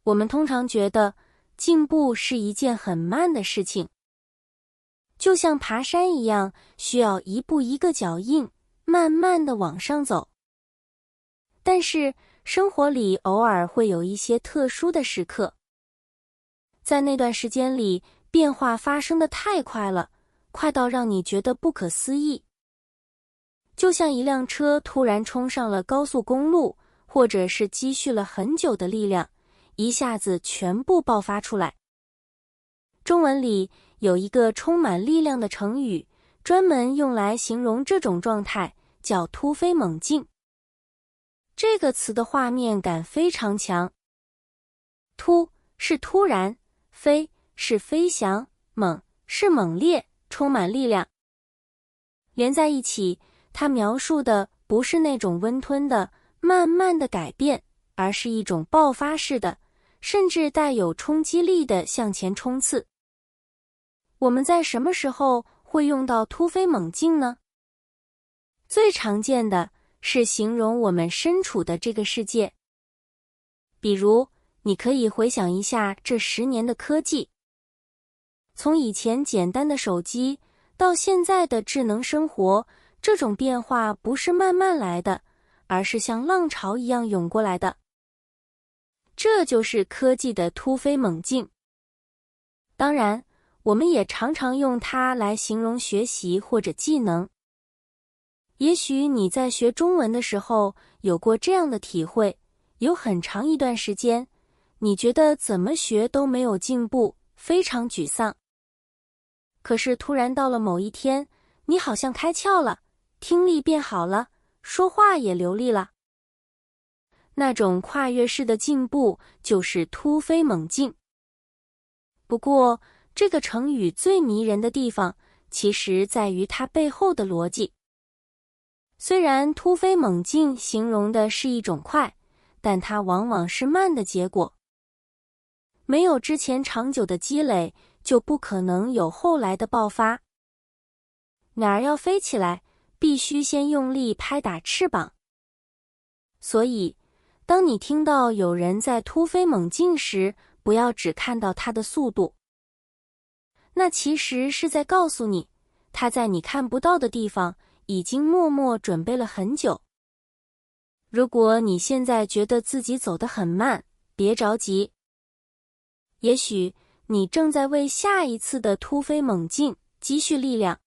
我们通常觉得进步是一件很慢的事情，就像爬山一样，需要一步一个脚印，慢慢地往上走。但是生活里偶尔会有一些特殊的时刻，在那段时间里，变化发生得太快了，快到让你觉得不可思议。就像一辆车突然冲上了高速公路，或者是积蓄了很久的力量，一下子全部爆发出来。中文里有一个充满力量的成语，专门用来形容这种状态，叫突飞猛进。这个词的画面感非常强。突是突然，飞是飞翔，猛是猛烈，充满力量。连在一起，它描述的不是那种温吞的、慢慢的改变，而是一种爆发式的，甚至带有冲击力的向前冲刺。我们在什么时候会用到突飞猛进呢？最常见的是形容我们身处的这个世界。比如，你可以回想一下这10年的科技，从以前简单的手机到现在的智能生活，这种变化不是慢慢来的，而是像浪潮一样涌过来的。这就是科技的突飞猛进。当然，我们也常常用它来形容学习或者技能。也许你在学中文的时候有过这样的体会，有很长一段时间，你觉得怎么学都没有进步，非常沮丧。可是突然到了某一天，你好像开窍了，听力变好了，说话也流利了。那种跨越式的进步就是突飞猛进。不过，这个成语最迷人的地方，其实在于它背后的逻辑。虽然突飞猛进形容的是一种快，但它往往是慢的结果。没有之前长久的积累，就不可能有后来的爆发。鸟儿要飞起来，必须先用力拍打翅膀。所以，当你听到有人在突飞猛进时，不要只看到他的速度。那其实是在告诉你，他在你看不到的地方已经默默准备了很久。如果你现在觉得自己走得很慢，别着急。也许你正在为下一次的突飞猛进积蓄力量。